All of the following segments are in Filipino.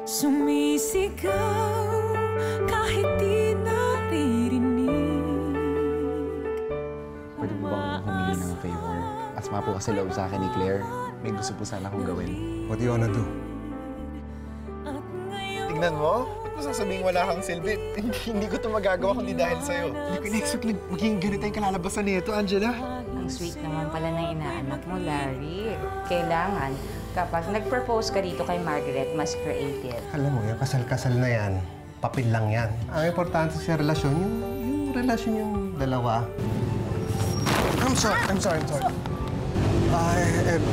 Sumisigaw kahit di naririnig. Pwede po bang humingi ng favor? Asma po kasi loob sa akin ni Claire. May gusto po sana akong gawin. What do you wanna do? Tignan mo. Ba't mo sasabing wala kang silbi? Hindi ko ito magagawa kundi dahil sa'yo. Hindi ko in-expect na maging ganito yung kalalabasan nito, Angela. Ang sweet naman pala ng inaanak mo, Larry. Kailangan, kapag nag-propose ka dito kay Margaret, mas creative. Alam mo, yung kasal-kasal na yan, papel lang yan. Ang importante sa relasyon, yung relasyon yung dalawa. I'm sorry.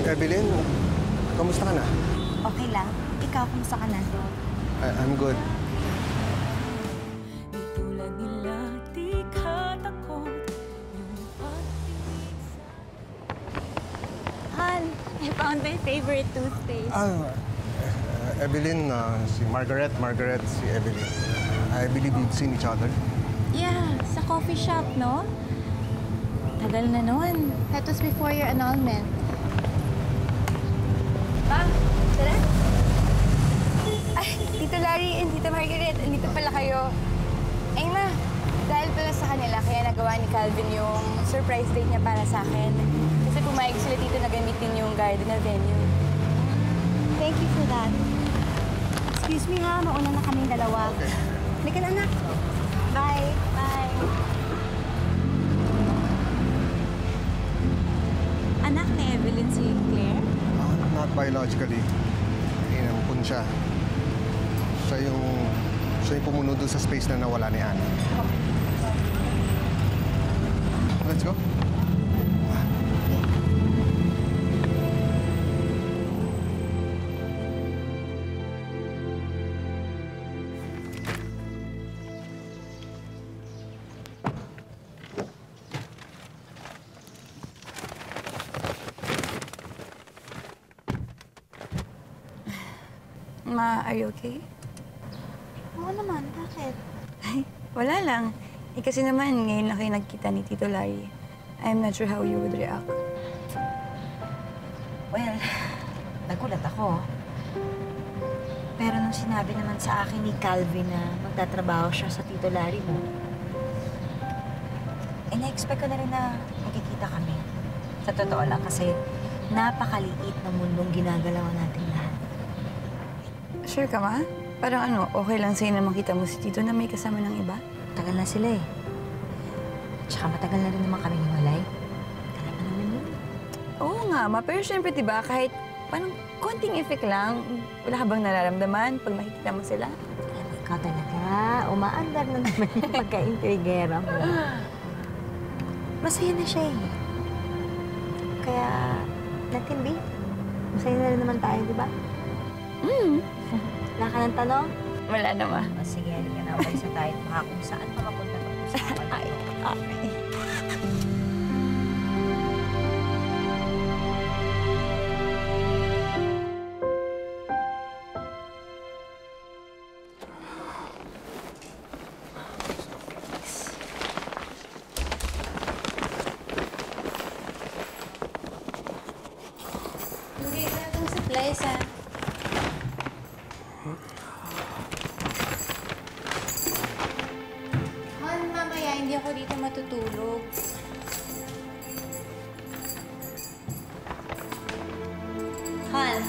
Evelyn, kamusta ka na? Okay lang. Ikaw, kamusta ka na? I'm good. Di tulad nila, di ka takot. Yung pag-ibig sa... Han, I found my favorite toothpaste. Evelyn, si Margaret, si Evelyn. I believe you've seen each other. Yeah, sa coffee shop, no? Tagal na noon. That was before your annulment. Ma, tara. Ay, Tito Larry and Tita Margaret, andito pala kayo. Ay, ma, dahil pala sa kanila, kaya nagawa ni Calvin yung surprise date niya para sa akin. Kasi pumayag sila dito na gamitin yung garden na venue. Thank you for that. Excuse me ha, mauna na kaming dalawa. Okay. Halika na, anak. Bye. Bye. Anak ni Evelyn si Claire? Not biologically. Inampun siya. Siya yung pumunod doon sa space na nawala ni Anna. Let's go. Ma, are you okay? Oo naman, bakit? Ay, wala lang. Kasi naman, ngayon lang kayo nagkita ni Tito Larry. I'm not sure how you would react. Well, nagulat ako. Pero nung sinabi naman sa akin ni Calvin na magtatrabaho siya sa Tito Larry mo, na-expect ko na rin na magkikita kami. Sa totoo lang, kasi napakaliit ng mundong ginagalawan natin lahat. Sure ka, Ma? Parang okay lang sa'yo na makita mo si Tito na may kasama ng iba? Tagal na sila eh. Tsaka matagal na rin naman kami hiwalay. Tagal pa naman yun. Oo nga, Ma. Pero syempre, diba, kahit parang konting effect lang, wala ka bang nararamdaman pag makikita mo sila? Alam mo, ikaw talaga, umaandar na naman yung pagka-intrigera mo. Masaya na siya eh. Kaya, natin, B. Masaya na rin naman tayo, di ba? Wala ka ng tanong? Wala na, Ma. O sige, halika na. Umalis na tayo. Baka kung saan pa mapunta pa sa kapal. Okay. Hindi na itong supplies, ha? Han, mamaya hindi ako dito matutulog. Han.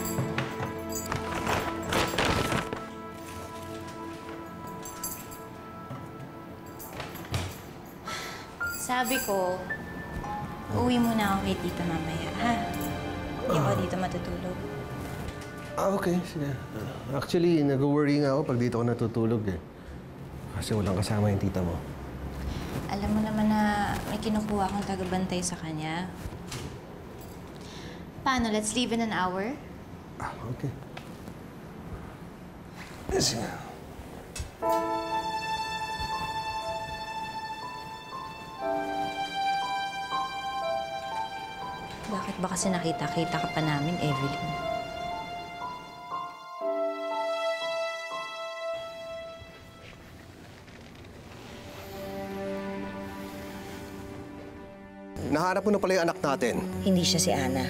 Sabi ko, uuwi muna ako kay tita mamaya, ha? Hindi ako dito matutulog. Okay. Sige. Actually, nag-worry nga ako pag dito ako natutulog eh. Kasi walang kasama yung tita mo. Alam mo naman na may kinukuha akong tagabantay sa kanya. Paano? Let's leave in an hour? Okay. Sige. Bakit ba kasi nakita-kita ka pa namin, Evelyn? Nahanap mo na pala yung anak natin. Hindi siya si Ana.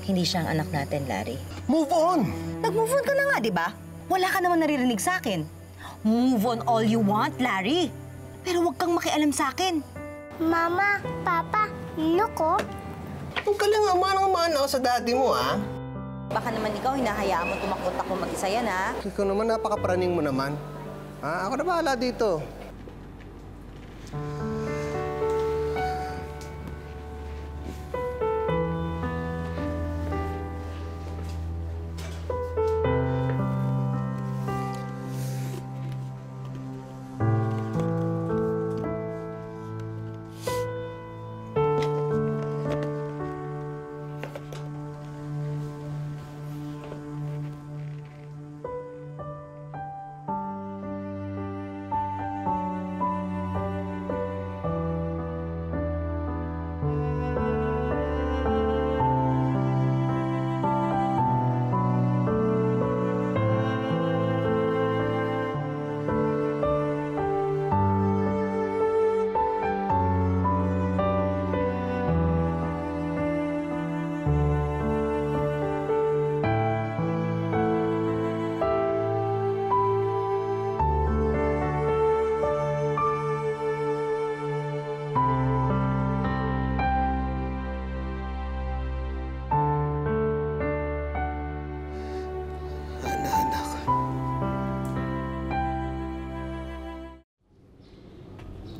Hindi siya ang anak natin, Larry. Move on! Nag-move on ka na nga, di ba? Wala ka naman naririnig sa akin. Move on all you want, Larry. Pero huwag kang makialam sa akin. Mama, Papa, look oh. Huwag ka lang amana sa daddy mo, ah. Baka naman ikaw, hinahayaan mo tumakot ako mag-isa yan, ha? Ikaw naman, napakapraning mo naman. Ako na bahala dito.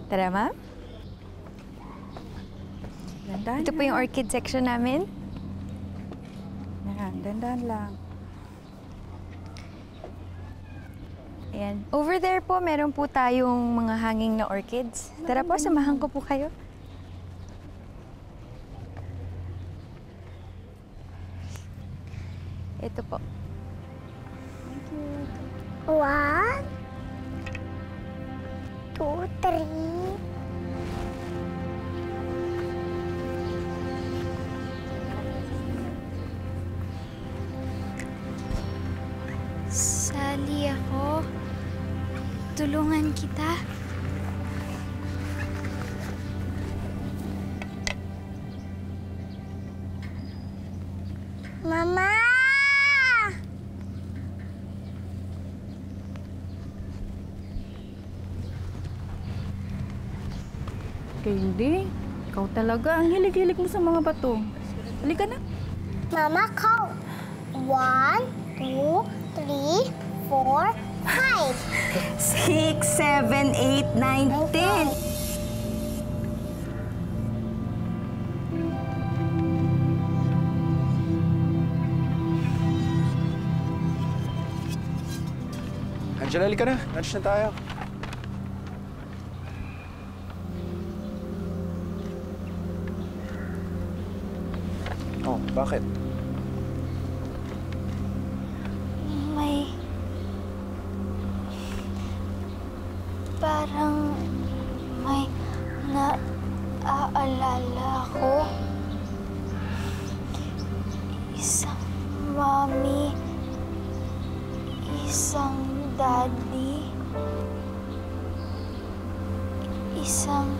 Tara, ma'am. Ito po yung orchid section namin. Dandan lang. Ayan. Over there po, meron po tayong mga hanging na orchids. Tara po, samahan ko po kayo. Ito po. 1, 2, 3. Sali ako. Tulungan kita. Mama! Candy, ikaw talaga. Ang hilig-hilig mo sa mga bato. Halika na. Mama, count. 1, 2, 3, 4, 5. 6, 7, 8, 9, 10. Angela, halika na. Lunch na tayo. Oh, bakit? Parang may naaalala ko. Isang mommy, isang daddy, isang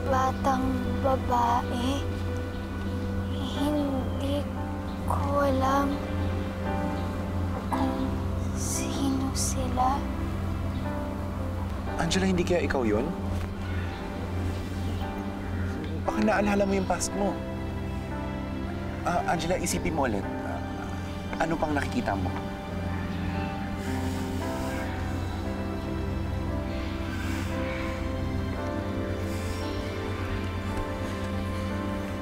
batang babae. Hindi ko alam kung sino sila. Angela, hindi kaya ikaw yun? Baka naalala mo yung past mo. Angela, isipin mo ulit. Ano pang nakikita mo?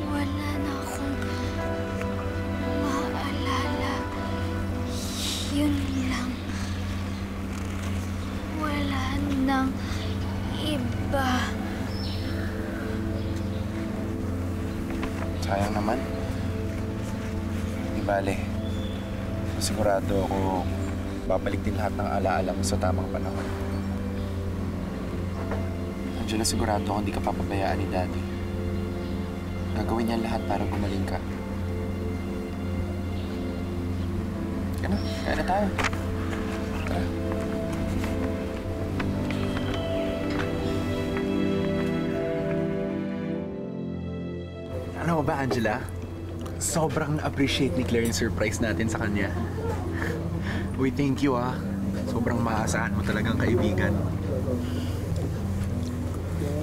Wala na akong maalala. Yun lang. Wala nang iba. Sayang naman. Di bale. Sigurado ako babalik din lahat ng alaala mo sa tamang panahon. Angela, sigurado ako hindi ka papabayaan ni Daddy. Gagawin niya lahat para gumaling ka. Kaya na, kaya na tayo. Tara. Ano ba, Angela? Sobrang na-appreciate ni Claire yung surprise natin sa kanya. Uy, thank you ah. Sobrang maaasahan mo talagang kaibigan.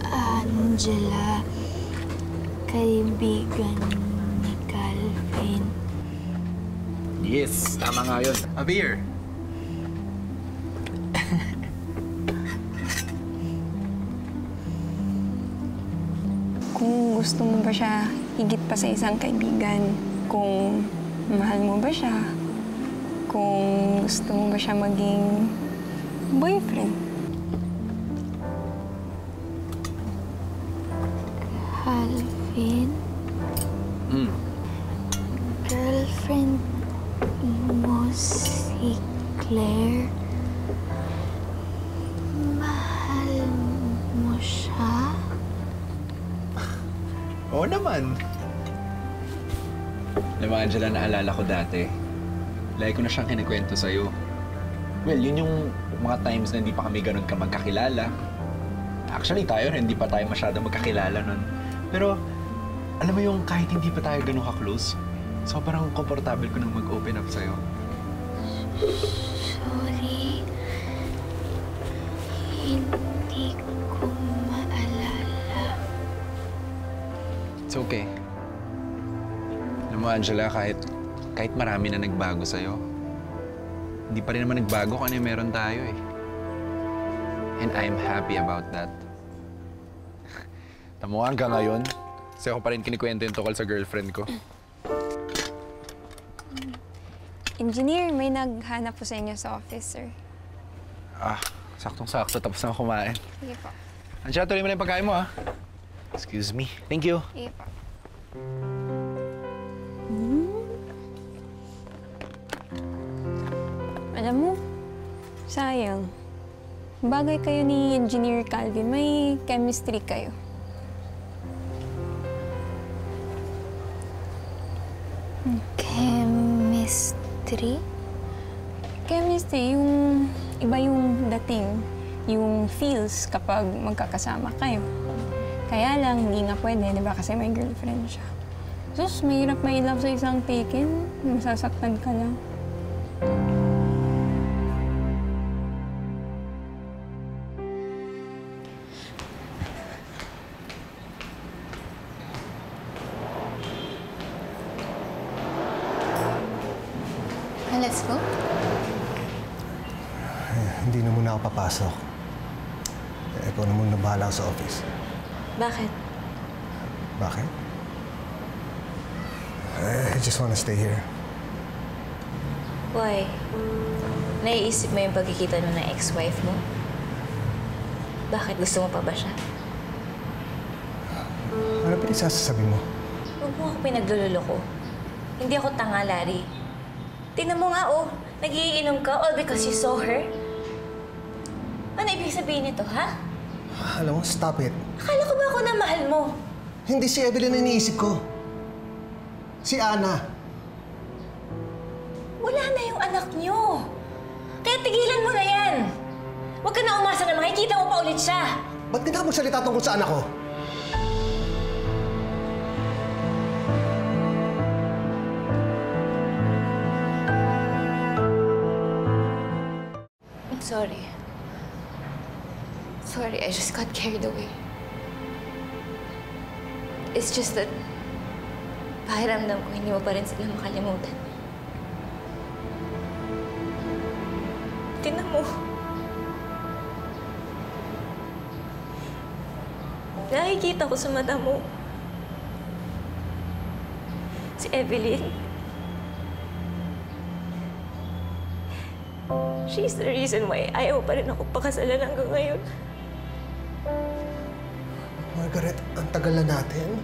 Angela, kaibigan ni Calvin. Yes, tama nga yun. A beer. Kung gusto mo ba siya higit pa sa isang kaibigan, kung mahal mo ba siya, kung gusto mo ba siya maging boyfriend. Calvin? Girlfriend mo si Claire? Mahal mo siya? Oo naman. Alam mo, Angela, naalala ko dati. Lagi ko na siyang kinikwento sa'yo. Well, yun yung mga times na hindi pa kami ganun ka magkakilala. Actually, tayo rin, hindi pa tayo masyadong magkakilala nun. Pero, alam mo yung kahit hindi pa tayo ganun ka-close, sobrang komportable ko nang mag-open up sa'yo. Sorry. Hindi ko maalala. It's okay. Alam mo, Angela, kahit marami na nagbago sa'yo, hindi pa rin naman nagbago kung ano yung meron tayo eh. And I'm happy about that. Tamo hanggang ngayon, kasi ako pa rin kinikwento yung tukol sa girlfriend ko. Engineer, may naghanap po sa inyo sa office, sir. Ah, saktong-sakto. Tapos na ako kumain. Sige po. Angela, tuloy mo na yung pagkain mo, ah. Excuse me. Thank you. Sige po. Alam mo, sayang. Bagay kayo ni Engineer Calvin. May chemistry kayo. Chemistry? Chemistry, yung iba yung dating, yung feels kapag magkakasama kayo. Kaya lang, hindi nga pwede, di ba? Kasi may girlfriend siya. Sus, mahirap may love sa isang taken. Masasaktan ka lang. Let's go. Hindi na muna ako papasok. Ikaw na muna bahala sa office. Bakit? Bakit? I just wanna stay here. Why? Naiisip mo yung pagkikita mo ng ex-wife mo? Bakit? Gusto mo pa ba siya? Ano pinagsasasabi mo? Huwag mo ako pinagluloko. Hindi ako tanga, Larry. Tingnan mo nga, oh. Nagiinom ka all because you saw her. Ano ibig sabihin nito, ha? Alam mo, stop it. Akala ko ba ako na mahal mo? Hindi si Evelyn ang iniisip ko. Si Ana. Wala na yung anak niyo. Kaya tigilan mo na yan. Huwag ka na umasa na makikita mo pa ulit siya. Ba't di ka magsalita tungkol sa anak ko? Sorry. Sorry, I just got carried away. It's just that pakiramdam ko hindi mo pa rin sila makalimutan. Tingnan mo. Nakikita ko sa mata mo. Si Evelyn. She's the reason why ayaw pa rin ako pakasalan hanggang ngayon. Margaret, ang tagal na natin.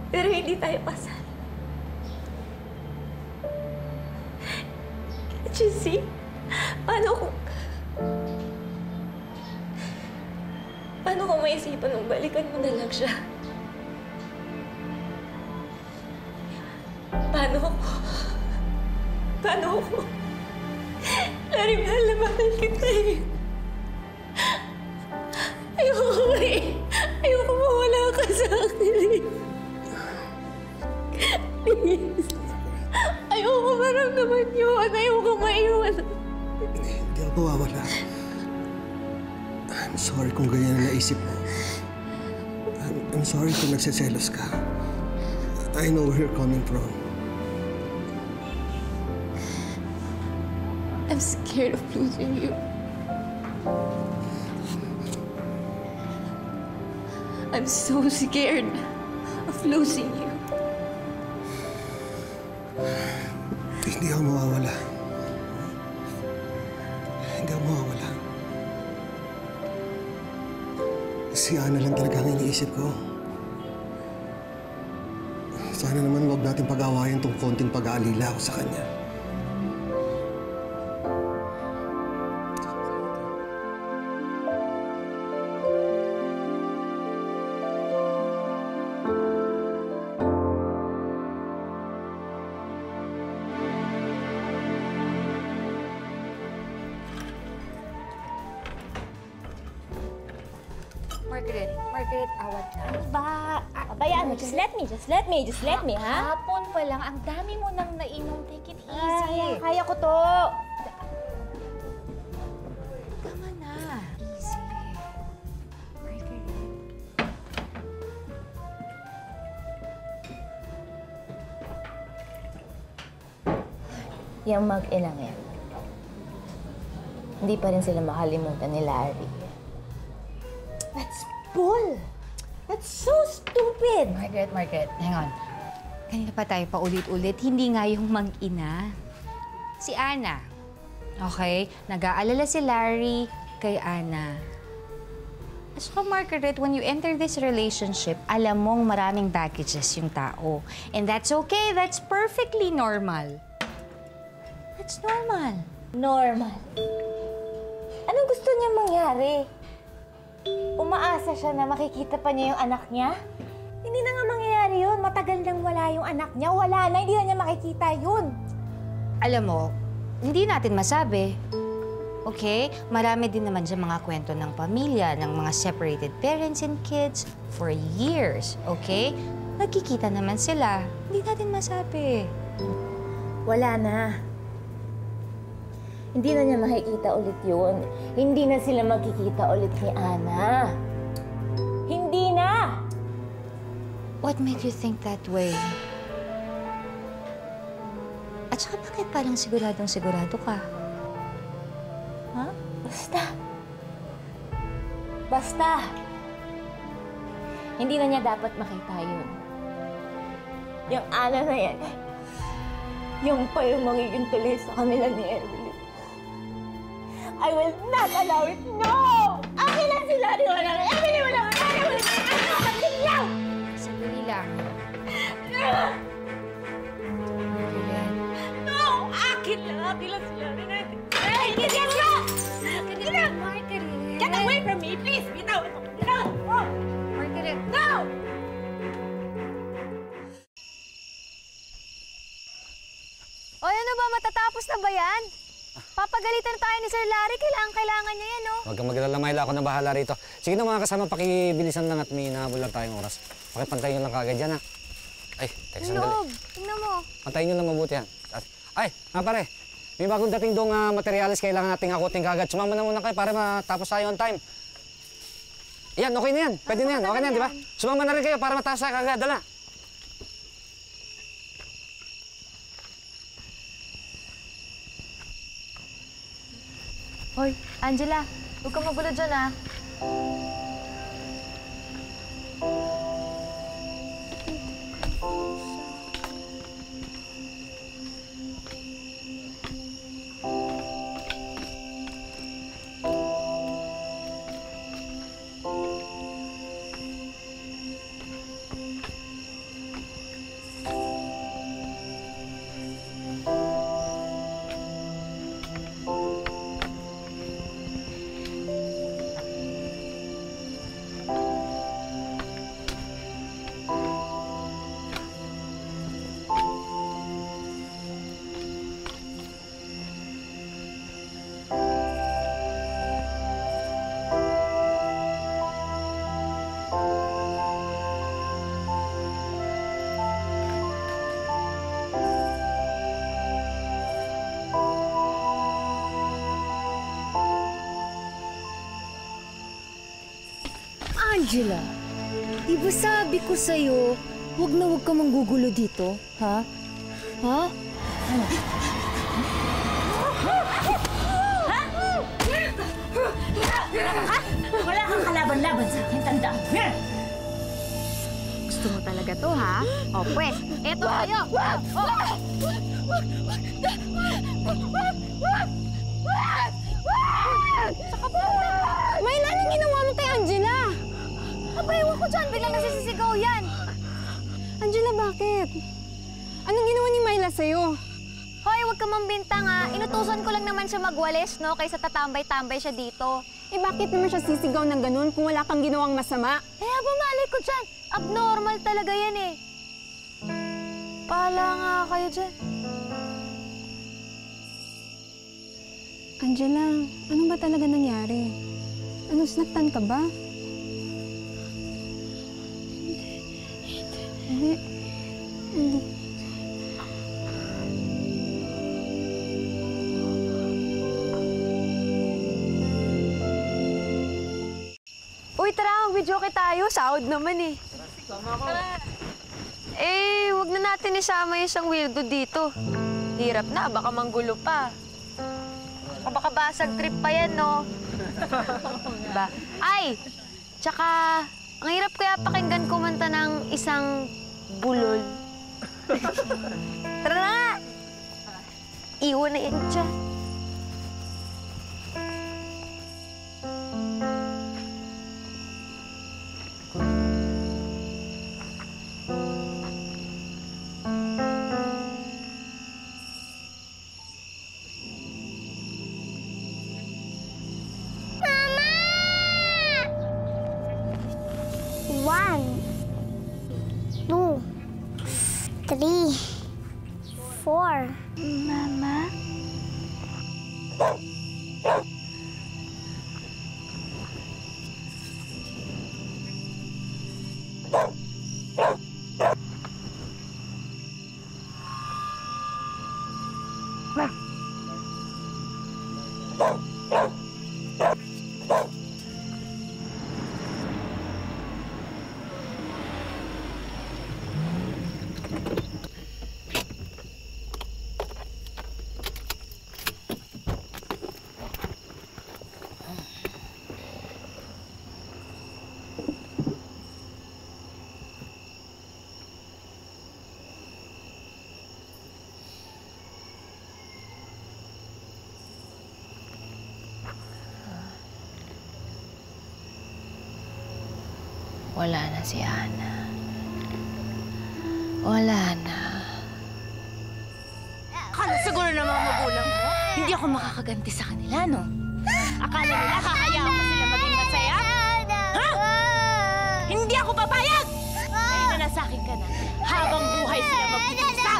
Pero hindi tayo kasal. Can't you see? Paano ko maisipan nung balikan mo na lang siya? Paano ko? Larry, mahal na mahal kita eh. Ayoko mawala ka sa akin eh. Please. Ayoko maramdaman yun. Ayoko maiwan. Hindi ako mawawala. I'm sorry kung ganyan ang naisip mo. I'm sorry kung nagsiselos ka. I know where you're coming from. I'm scared of losing you. I'm so scared of losing you. Hindi ako mawawala. Hindi ako mawawala. Si Ana lang talaga ang iniisip ko. Sana naman huwag natin pag-awayan tong konting pag-aalila ko sa kanya. Margaret, awat na. Bayaan mo. Just let me, ha? Hapon pa lang, ang dami mo nang nainom. Take it easy. Kaya ko to. Tama na. Easy. Margaret. Yung mag-ilang yan. Hindi pa rin sila makalimutan ni Larry. That's bull! That's so stupid! Margaret, hang on. Kanina pa tayo paulit-ulit, hindi nga yung mag-ina. Si Ana. Okay? Nag-aalala si Larry kay Ana. At saka, Margaret, when you enter this relationship, alam mong maraming baggages yung tao. And that's okay. That's perfectly normal. That's normal. Normal. Anong gusto niya mangyari? Umaasa siya na makikita pa niya yung anak niya? Hindi na nga mangyayari yun. Matagal nang wala yung anak niya. Wala na. Hindi na niya makikita yun. Alam mo, hindi natin masabi. Okay? Marami din naman dyan mga kwento ng pamilya, ng mga separated parents and kids for years. Okay? Nagkikita naman sila. Hindi natin masabi. Wala na. Hindi na niya makikita ulit yun. Hindi na sila magkikita ulit ni Ana. Hindi na! What made you think that way? At saka bakit parang siguradong-sigurado ka? Ha? Basta! Hindi na niya dapat makita yun. Yung Ana na yan, yung pa yung magiging tuloy sa kanila ni Evelyn. I will not allow it! No! Akin lang si Larry! Wala na! Evelyn! Wala na! Wala na! Kapatid niya! Sandali lang. No! Akin lang! Akin lang si Larry! Ay! Get out! Margaret! Get away from me! Please! Bitaw! Bitaw! Oh! Margaret! No! O ano ba, matatapos na ba yan? Papagalitan tayo ni Sir Larry. Kailangan niya yan, no? Huwag kang mag-alala, Myla. Ako na bahala rito. Sige na mga kasama, pakibilisan lang at may hinahabol lang tayong oras. Pakipantayin nyo lang kagad yan, ha? Ay, teka, sandali. Tingnan mo. Pantayin nyo lang mabuti, ha? Ay, pare. May bagong dating doong materialis. Kailangan nating akutin kagad. Sumama na muna kayo para matapos tayo on time. Yan, okay na yan. Pwede na yan. Okay na yan, di ba? Sumama na rin kayo para matapos tayo kagad. Dala. Hoy, Angela, huwag kang magulo dyan, ah. Angela, di ba sabi ko sa'yo, huwag na huwag ka manggugulo dito, ha? Ha? Ano? Wala kang kalaban-laban sa akin, tandaan. Gusto mo talaga to, ha? O, pwes, eto kayo! Myla, anong ginawa mo kay Angela? Aba, ewan ko dyan. Biglang nasisisigaw yan. Angela, bakit? Anong ginawa ni Myla sa'yo? Hoy, huwag ka mambintang, ha? Inutusan ko lang naman siya magwalis, no? Kaysa tatambay-tambay siya dito. Eh, bakit naman siya sisigaw ng ganun kung wala kang ginawang masama? Eh, aba, malay ko dyan. Abnormal talaga yan, eh. Pahala nga kayo dyan. Angela, ano ba talaga nangyari? Ano, sinaktan ka ba? Hindi. Uy, tara, mag-videoke tayo. Sahod naman, eh. Tara. Eh, wag na natin isama yung isang weirdo dito. Hirap na, baka manggulo pa. Baka basag trip pa yan, no? Diba? Ay! Tsaka, ang hirap kaya pakinggan kumanta ng isang bulol. Tara na nga! Iwan na yan dyan. One, two, three, four. Mama? Wala na si Ana. Wala na. Akala siguro ng mga magulang mo, hindi ako makakaganti sa kanila, no? Akala nila kakayaan ko sila maging masaya? Ha? Hindi ako papayag! Ngayon na nasa akin ka na, habang buhay sila mag-umpisa.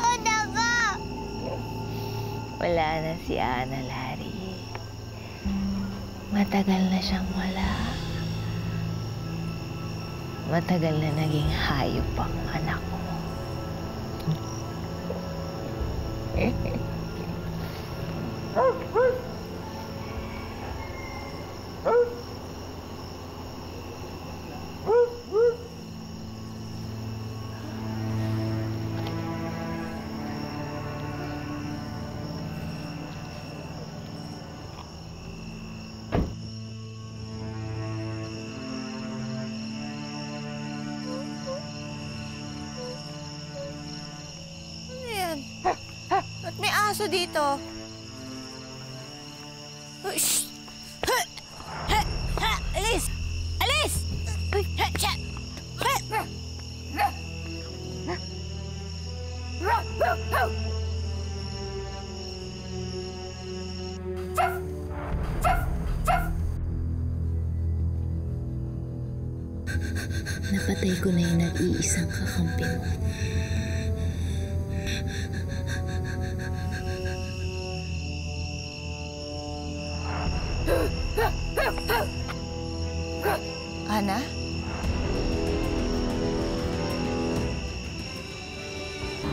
Wala na si Ana, Larry. Matagal na siyang wala. Matagal na naging hayop ang anak ko. Ba't may aso dito? Shh! Alis! Alis! Napatay ko na yung nag-iisang kakampi mo. Ana?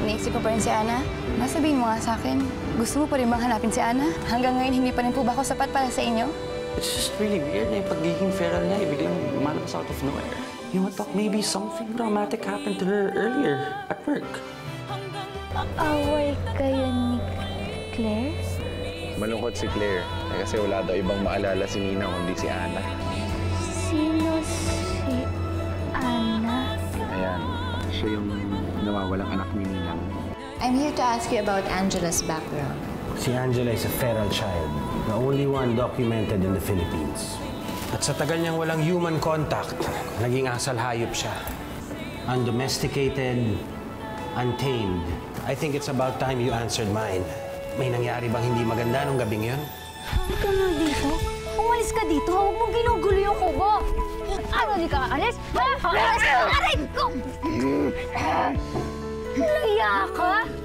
Naisip mo pa rin si Ana? Masabihin mo nga sa akin, gusto mo pa rin bang hanapin si Ana? Hanggang ngayon, hindi pa rin po ba ako sapat para sa inyo? It's just really weird na yung pagiging feral niya, biglang lumalabas out of nowhere. You know what, Doc? Maybe something dramatic happened to her earlier at work. Away kayo ni Claire? Malungkot si Claire. Kasi wala daw ibang maalala si Nina kundi si Ana. Sino si Ana? Ayan, siya yung nawawalang anak ni Ninang. I'm here to ask you about Angela's background. Si Angela is a feral child, the only one documented in the Philippines. At sa tagal niyang walang human contact, naging asal hayop siya. Undomesticated, untamed. I think it's about time you answered mine. May nangyari bang hindi maganda nung gabing yun? Huwag ka nga dito. Umalis ka dito. Huwag mong ginugulo yung kubo. Ano, di ka alis? Ha? Alis! Aray ko! Laya ka?